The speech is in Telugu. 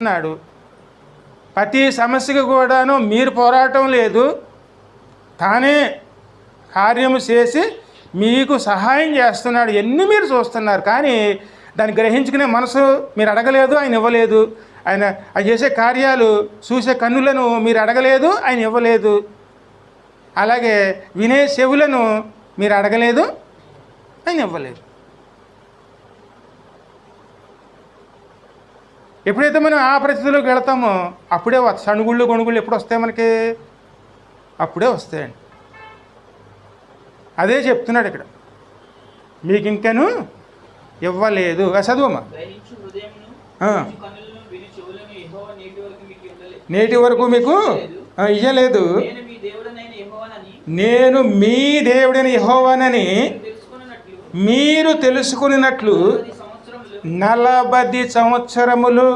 అన్నాడు. ప్రతి సమస్యకు కూడాను మీరు పోరాటం లేదు, తానే కార్యము చేసి మీకు సహాయం చేస్తున్నాడు. ఎన్ని మీరు చూస్తున్నారు, కానీ దాన్ని గ్రహించుకునే మనసు మీరు అడగలేదు, ఆయన ఇవ్వలేదు. ఆయన చేసే కార్యాలు చూసే కన్నులను మీరు అడగలేదు, ఆయన ఇవ్వలేదు. అలాగే వినే చెవులను మీరు అడగలేదు, ఆయన ఇవ్వలేదు. ఎప్పుడైతే మనం ఆ పరిస్థితిలోకి వెళతామో అప్పుడే సణుగుళ్ళు గొణుగుళ్ళు ఎప్పుడు వస్తాయి మనకి? అప్పుడే వస్తాయండి. అదే చెప్తున్నాడు ఇక్కడ, మీకు ఇంకను ఇవ్వలేదు. చదువమ్మా. నేటి వరకు మీకు ఇయ్యలేదు, నేను మీ దేవుడైన యెహోవానని మీరు తెలుసుకున్నట్లు 40 సంవత్సరములు